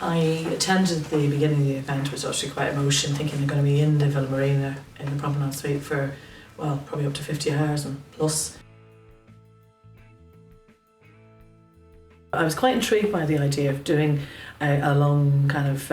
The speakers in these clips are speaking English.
I attended the beginning of the event, which was actually quite emotional, thinking they're going to be in the Villa Marina in the Promenade Suite for, well, probably up to 50 hours and plus. I was quite intrigued by the idea of doing a long kind of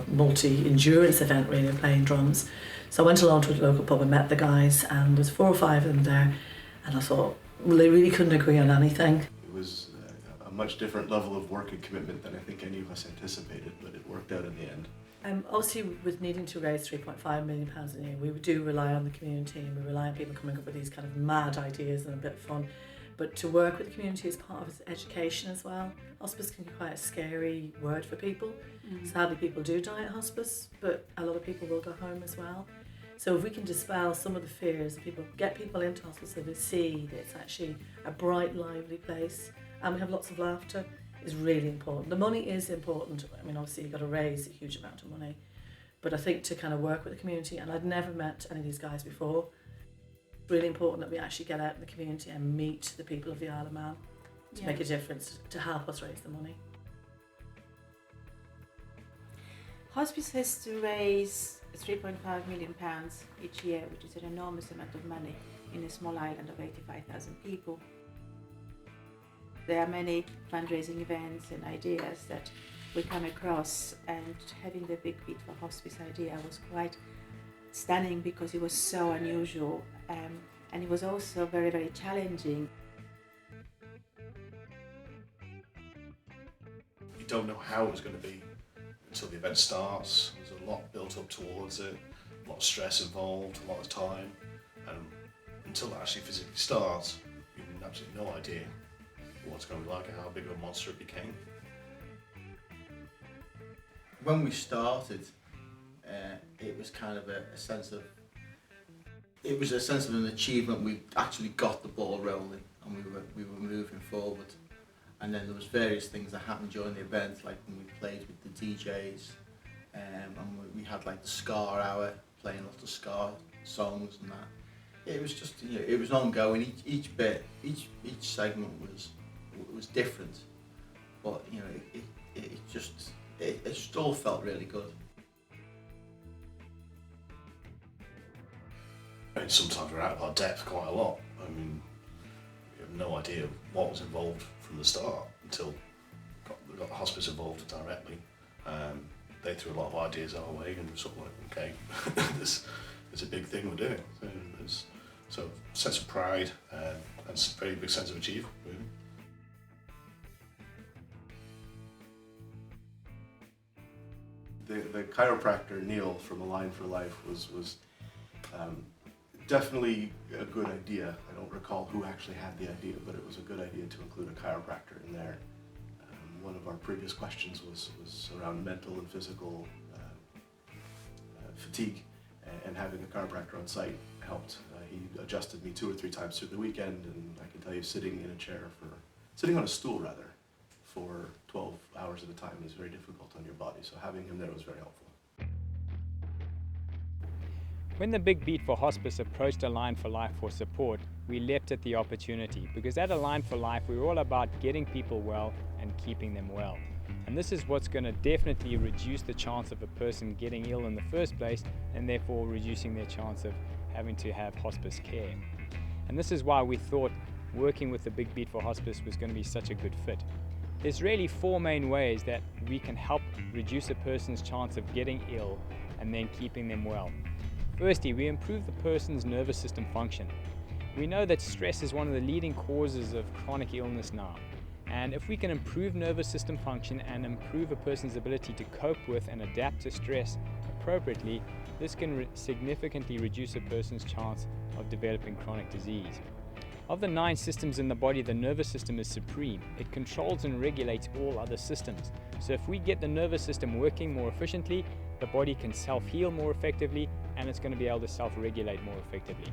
multi-endurance event, really, of playing drums. So I went along to a local pub and met the guys, and there's 4 or 5 of them there, and I thought, well, they really couldn't agree on anything. It was a much different level of work and commitment than I think any of us anticipated, but it worked out in the end. Obviously, with needing to raise £3.5 million a year, we do rely on the community, and we rely on people coming up with these kind of mad ideas and a bit of fun. But to work with the community as part of its education as well. Hospice can be quite a scary word for people. Sadly, people do die at hospice, but a lot of people will go home as well. So if we can dispel some of the fears, get people into hospice so they see that it's actually a bright, lively place, and we have lots of laughter, is really important. The money is important. I mean, obviously you've got to raise a huge amount of money, but I think to kind of work with the community, and I'd never met any of these guys before, it's really important that we actually get out in the community and meet the people of the Isle of Man to make a difference, to help us raise the money. Hospice has to raise £3.5 million each year, which is an enormous amount of money in a small island of 85,000 people. There are many fundraising events and ideas that we come across, and having the Big Beat for Hospice idea was quite stunning because it was so unusual, and it was also very, very challenging. You don't know how it was going to be until the event starts. There's a lot built up towards it, a lot of stress involved, a lot of time, and until it actually physically starts, you have absolutely no idea what it's going to be like and how big of a monster it became. When we started, it was kind of a sense of an achievement. We actually got the ball rolling and we were moving forward. And then there was various things that happened during the event, like when we played with the DJs, and we had like the Ska hour, playing lots of Ska songs and that. It was just, it was ongoing. Each segment was different, but it just all felt really good. And sometimes we're out of our depth quite a lot. I mean, we have no idea what was involved from the start until we got the hospice involved directly. They threw a lot of ideas our way, and we're sort of like, okay, this is a big thing we're doing. So a sense of pride and a very big sense of achievement, really. The chiropractor Neil from A Line for Life was definitely a good idea. I don't recall who actually had the idea, but it was a good idea to include a chiropractor in there. One of our previous questions was around mental and physical fatigue, and having a chiropractor on site helped. He adjusted me 2 or 3 times through the weekend, and I can tell you sitting on a stool rather, for 12 hours at a time is very difficult on your body, so having him there was very helpful. When the Big Beat for Hospice approached A Line for Life for support, we leapt at the opportunity, because at A Line for Life we're all about getting people well and keeping them well. And this is what's going to definitely reduce the chance of a person getting ill in the first place, and therefore reducing their chance of having to have hospice care. And this is why we thought working with the Big Beat for Hospice was going to be such a good fit. There's really 4 main ways that we can help reduce a person's chance of getting ill and then keeping them well. Firstly, we improve the person's nervous system function. We know that stress is one of the leading causes of chronic illness now. And if we can improve nervous system function and improve a person's ability to cope with and adapt to stress, a appropriately, this can significantly reduce a person's chance of developing chronic disease. Of the 9 systems in the body, the nervous system is supreme. It controls and regulates all other systems. So if we get the nervous system working more efficiently, the body can self-heal more effectively, and it's going to be able to self-regulate more effectively.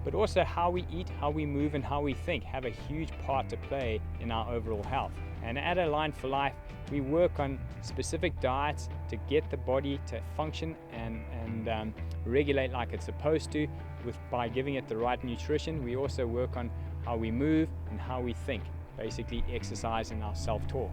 But also how we eat, how we move, and how we think have a huge part to play in our overall health. And at Align for Life, we work on specific diets to get the body to function and regulate like it's supposed to, by giving it the right nutrition. We also work on how we move and how we think, basically exercise and our self-talk.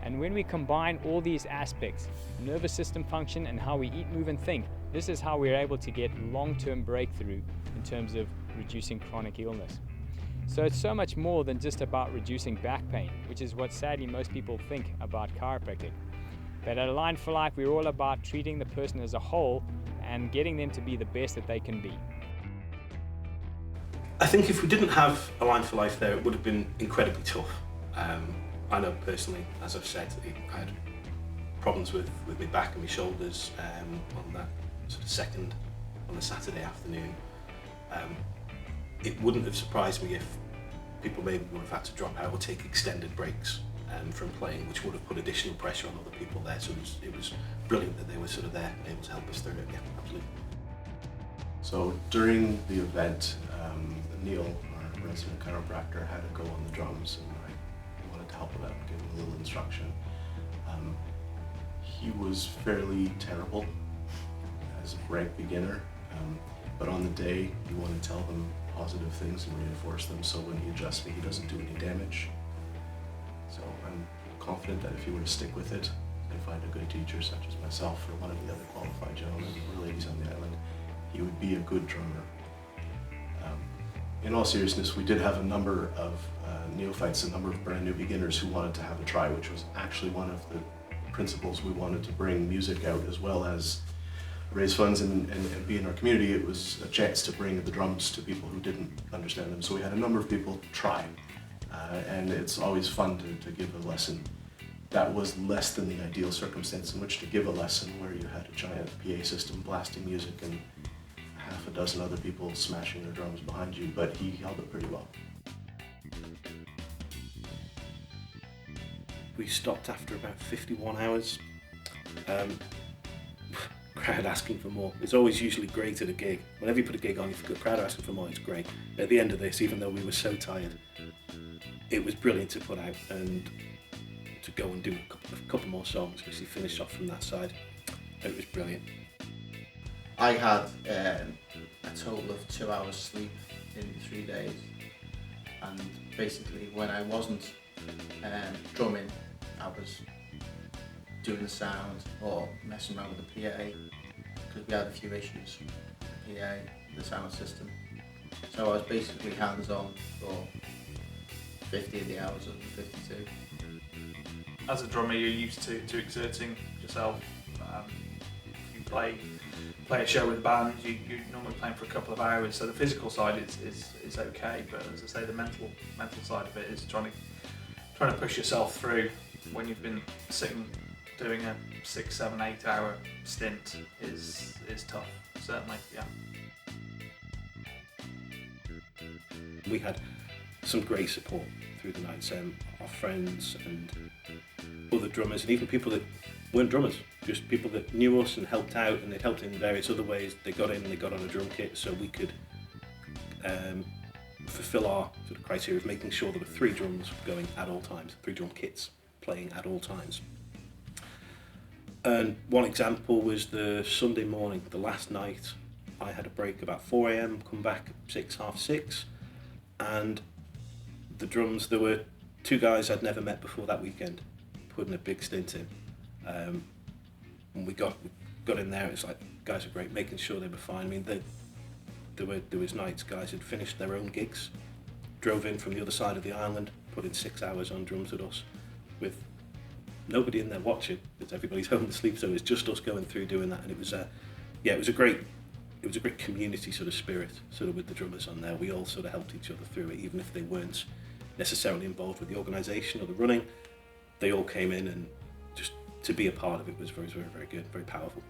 And when we combine all these aspects, nervous system function and how we eat, move, and think, this is how we're able to get long-term breakthrough in terms of reducing chronic illness. So it's so much more than just about reducing back pain, which is what sadly most people think about chiropractic. But at Align for Life, we're all about treating the person as a whole and getting them to be the best that they can be. I think if we didn't have Align for Life there, it would have been incredibly tough. I know personally, as I've said, I had problems with my back and my shoulders on that sort of second, on a Saturday afternoon. It wouldn't have surprised me if people maybe would have had to drop out or take extended breaks from playing, which would have put additional pressure on other people there. So it was brilliant that they were sort of there and able to help us through it. Yeah, absolutely. So during the event, Neil, our resident chiropractor, had a go on the drums, and I wanted to help him out and give him a little instruction. He was fairly terrible as a rank beginner, but on the day you want to tell them positive things and reinforce them, so when he adjusts me, he doesn't do any damage. So I'm confident that if he were to stick with it and find a good teacher such as myself or one of the other qualified gentlemen or ladies on the island, he would be a good drummer. In all seriousness, we did have a number of neophytes, a number of brand new beginners who wanted to have a try, which was actually one of the principles we wanted to bring music out, as well as raise funds and be in our community. It was a chance to bring the drums to people who didn't understand them. So we had a number of people try, and it's always fun to give a lesson. That was less than the ideal circumstance in which to give a lesson, where you had a giant PA system blasting music and half a dozen other people smashing their drums behind you, but he held it pretty well. We stopped after about 51 hours. Crowd asking for more. It's always usually great at a gig. Whenever you put a gig on, if you've got a crowd asking for more, it's great. At the end of this, even though we were so tired, it was brilliant to put out and to go and do a couple more songs, because he finished off from that side. It was brilliant. I had a total of 2 hours sleep in 3 days, and basically when I wasn't drumming, I was doing the sound or messing around with the PA, because we had a few issues with the PA, the sound system. So I was basically hands-on for 50 of the hours of the 52. As a drummer, you're used to exerting yourself. You play a show with a band, you're normally playing for a couple of hours, so the physical side is okay, but as I say, the mental side of it is trying to push yourself through when you've been sitting doing a 6, 7, 8 hour stint is tough, certainly, yeah. We had some great support through the nights, our friends and other drummers, and even people that weren't drummers, just people that knew us and helped out, and they helped in various other ways. They got in and they got on a drum kit, so we could fulfill our sort of criteria of making sure there were 3 drums going at all times, 3 drum kits playing at all times. And one example was the Sunday morning, the last night. I had a break about 4 a.m, come back at 6, half 6, and the drums, there were 2 guys I'd never met before that weekend, putting a big stint in. When we got in there, it's like, guys are great, making sure they were fine. I mean, there was nights guys had finished their own gigs, drove in from the other side of the island, put in 6 hours on drums with us, with nobody in there watching, because everybody's home asleep, so it was just us going through doing that. And it was a great community sort of spirit, sort of with the drummers on there. We all sort of helped each other through it, even if they weren't necessarily involved with the organisation or the running. They all came in, and just to be a part of it was very, very, very good, very powerful.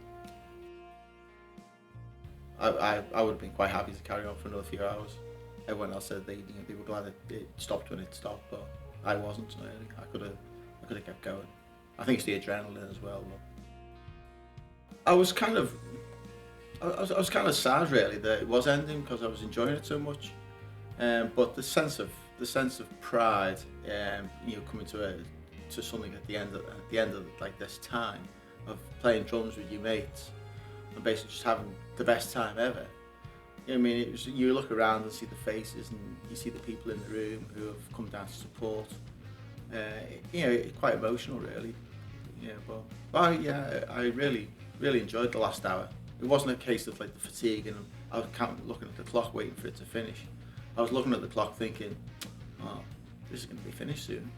I would have been quite happy to carry on for another few hours. Everyone else said they were glad it stopped when it stopped, but I wasn't. So I could have kept going. I think it's the adrenaline as well. But I was kind of sad really that it was ending because I was enjoying it so much. But the sense of pride, coming to something at the end of like this time of playing drums with your mates and basically just having the best time ever. I mean, you look around and see the faces and you see the people in the room who have come down to support. It's quite emotional really. I really enjoyed the last hour. It wasn't a case of like the fatigue and I was looking at the clock waiting for it to finish. I was looking at the clock thinking, oh, this is going to be finished soon.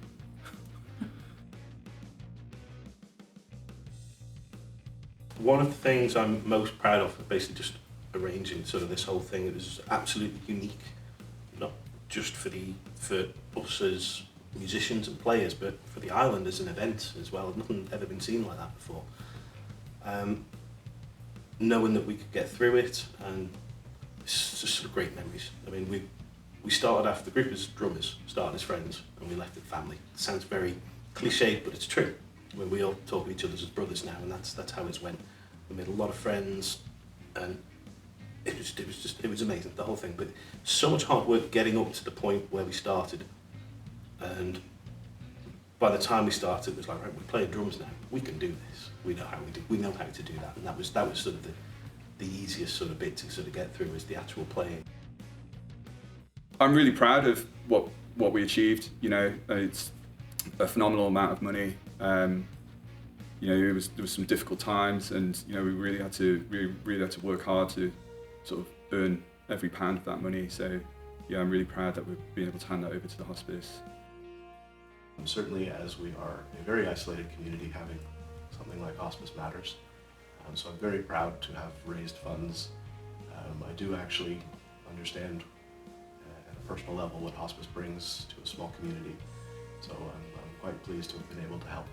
One of the things I'm most proud of is basically just arranging sort of this whole thing. It was absolutely unique, not just for us as musicians and players, but for the island as an event as well. Nothing ever been seen like that before. Knowing that we could get through it, and it's just sort of great memories. I mean, we started off, the group as drummers, started as friends, and we left as family. It sounds very cliched, but it's true. I mean, we all talk to each other as brothers now, and that's how it's went. We made a lot of friends, and it was amazing, the whole thing. But so much hard work getting up to the point where we started, and by the time we started, it was like, right, we're playing drums now. We can do this. We know how to do that, and that was sort of the easiest sort of bit to sort of get through, was the actual playing. I'm really proud of what we achieved. It's a phenomenal amount of money. There was some difficult times, and we really had to work hard to sort of earn every pound of that money. So yeah, I'm really proud that we've been able to hand that over to the hospice. Certainly, as we are a very isolated community, having something like Hospice matters. So I'm very proud to have raised funds. I do actually understand at a personal level what Hospice brings to a small community. So I'm quite pleased to have been able to help.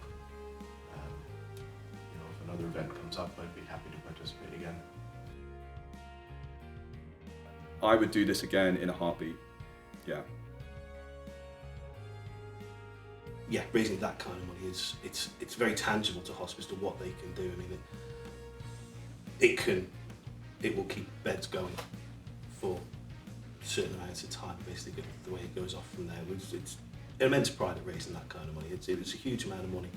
If another event comes up, I'd be happy to participate again. I would do this again in a heartbeat. Yeah. Yeah, raising that kind of money it's very tangible to Hospice, to what they can do. I mean, it will keep beds going for certain amounts of time, basically, the way it goes off from there. It's immense pride at raising that kind of money. It was a huge amount of money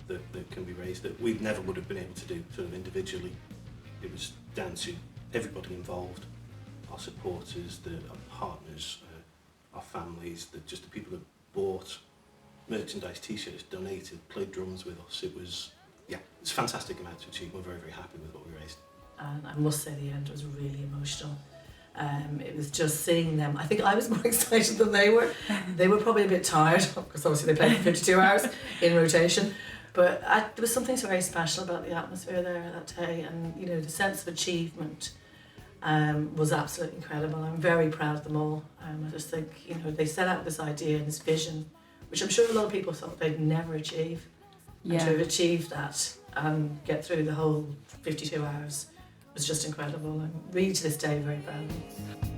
that can be raised that we never would have been able to do sort of individually. It was down to everybody involved, our supporters, our partners, our families, just the people that bought merchandise, t-shirts, donated, played drums with us. It's a fantastic amount to achieve. We're very, very happy with what we raised. And I must say the end was really emotional. It was just seeing them. I think I was more excited than they were. They were probably a bit tired because obviously they played for 52 hours in rotation. But there was something so very special about the atmosphere there that day, and the sense of achievement was absolutely incredible. I'm very proud of them all. I just think they set out this idea and this vision, which I'm sure a lot of people thought they'd never achieve. And to have achieved that and get through the whole 52 hours was just incredible. I'm really to this day very proud of them.